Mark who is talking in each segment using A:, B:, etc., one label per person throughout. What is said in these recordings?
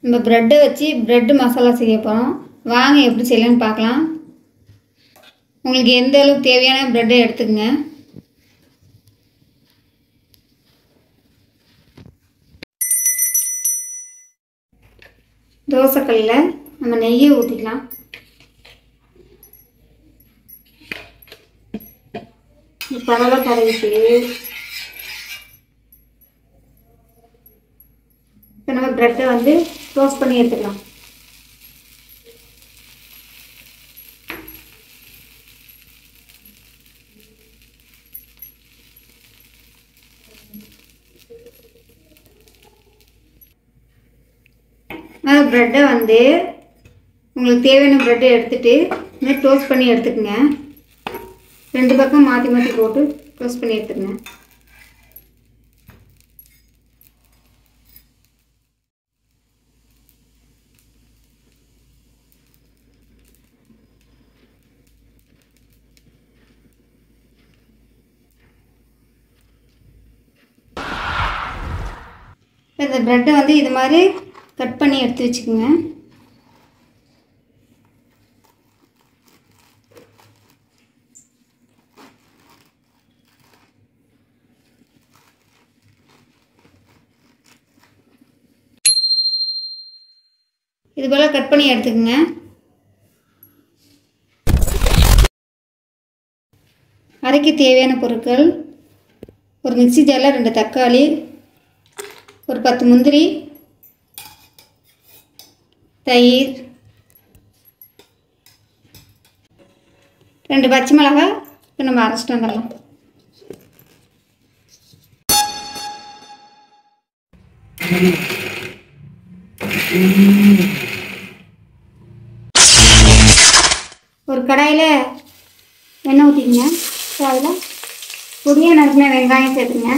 A: நம்ம ப்ரெட்டை வச்சு ப்ரெட் மசாலா செய்ய போகிறோம். வாங்க எப்படி செய்யலான்னு பார்க்கலாம். உங்களுக்கு எந்த அளவுக்கு தேவையான ப்ரெட்டை எடுத்துக்கங்க. தோசைக்கல்லில் நம்ம நெய்யை ஊற்றிக்கலாம். பரவ கரைவிட்டு இப்போ நம்ம ப்ரெட்டை டோஸ்ட் பண்ணி எடுத்துக்கலாம். ப்ரெட்டை உங்களுக்கு தேவையான ப்ரெட்டை எடுத்துகிட்டு இந்த டோஸ்ட் பண்ணி எடுத்துக்கங்க. 2 பக்கம் மாற்றி மாற்றி போட்டு டோஸ்ட் பண்ணி எடுத்துக்கங்க. இந்த ப்ரெட்டை இது மாதிரி கட் பண்ணி எடுத்து வச்சுக்கோங்க. இது போல் கட் பண்ணி எடுத்துக்கோங்க. அரைக்க தேவையான பொருட்கள்: ஒரு மிக்ஸி ஜாரில் 2 தக்காளி, ஒரு 10 முந்திரி, தயிர், 2 பச்சை மிளகாய். இப்போ நம்ம அரைச்சிட்டு வந்துடலாம். ஒரு கடாயில் எண்ணெய் ஊற்றிக்கங்க. அதில் பொடியாக நறுக்கின வெங்காயம் சேர்த்துங்க.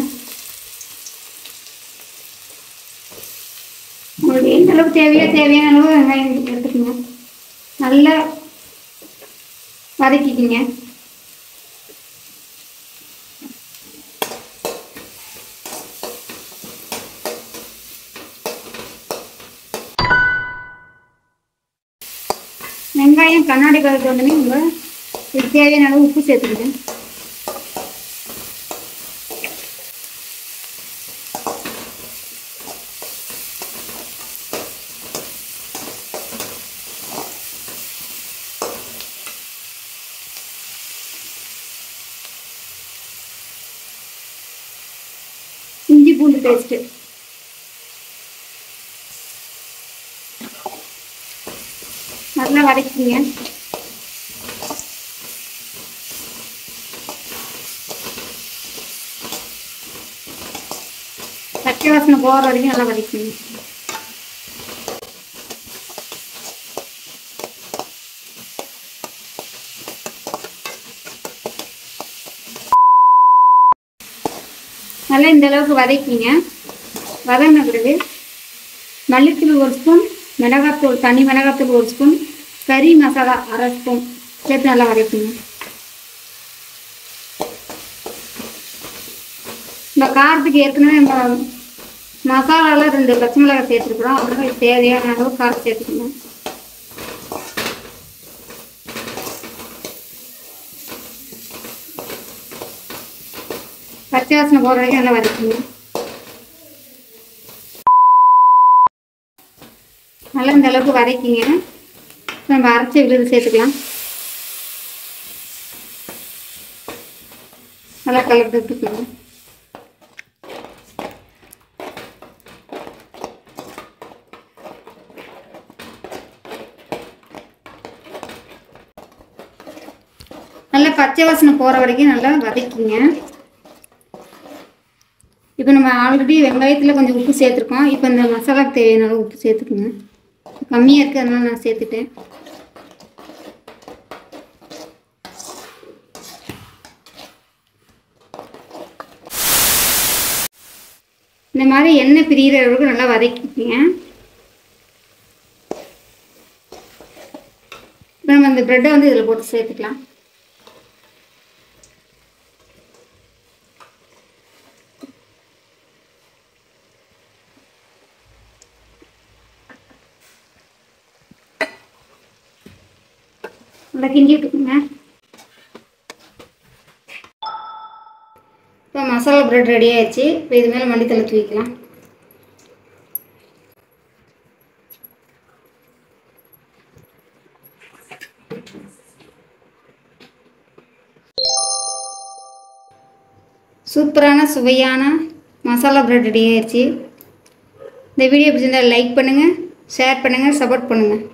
A: உங்களுக்கு எந்த அளவுக்கு தேவையான அளவு வெங்காயம் எடுத்துக்கங்க. நல்லா வதக்கிக்கிங்க. வெங்காயம் கண்ணாடி கலருக்கு உடனே இதுக்கு தேவையான அளவு உப்பு சேர்த்துக்கிட்டு இஞ்சி பூண்டு பேஸ்ட்டு நல்லா வதக்கிங்க. பச்சை வாசனை போகிற வரைக்கும் நல்லா வதக்கிங்க. நல்லா இந்த அளவுக்கு வதக்கிங்க. வதங்கின பிறகு மல்லித்தூள் 1 ஸ்பூன், மிளகாத்தூள், தனி மிளகாத்தூள் 1 ஸ்பூன், கறி மசாலா 1/2 ஸ்பூன் சேர்த்து நல்லா வதக்குங்க. இந்த காரத்துக்கு ஏற்கனவே நம்ம மசாலாவில் 2 பச்சை மிளகாய் சேர்த்துருக்குறோம். அதனால தேவையான அளவு காரம் சேர்த்துக்கணும். பச்சை வாசனை போகிற வரைக்கும் நல்லா வதக்குங்க. நல்லா இந்த அளவுக்கு வதக்கிங்க. நம்ம அரைச்ச விழுது சேர்த்துக்கலாம். நல்லா கலந்து விட்டுக்கணும். நல்லா பச்சை வாசனை போகிற வரைக்கும் நல்லா வதக்கிங்க. இப்போ நம்ம ஆல்ரெடி வெங்காயத்தில் கொஞ்சம் உப்பு சேர்த்துருக்கோம். இப்போ இந்த மசாலாவுக்கு தேவையான அளவு உப்பு சேர்த்துக்குங்க. கம்மியாக இருக்குது, அதனால நான் சேர்த்துட்டேன். இந்த மாதிரி எண்ணெய் பிரிகிற அளவுக்கு நல்லா வதக்கிக்கங்க. இப்போ நம்ம இந்த ப்ரெட்டை இதில் போட்டு சேர்த்துக்கலாம். நல்லா கிண்டி விட்டுக்குங்க. இப்போ மசாலா பிரெட் ரெடி ஆயிடுச்சு. இப்போ இது மேலே மல்லித்தலை தூவிக்கலாம். சூப்பரான சுவையான மசாலா பிரெட் ரெடி ஆயிடுச்சு. இந்த வீடியோ பிடிச்சிருந்தால் லைக் பண்ணுங்கள், ஷேர் பண்ணுங்கள், சப்போர்ட் பண்ணுங்கள்.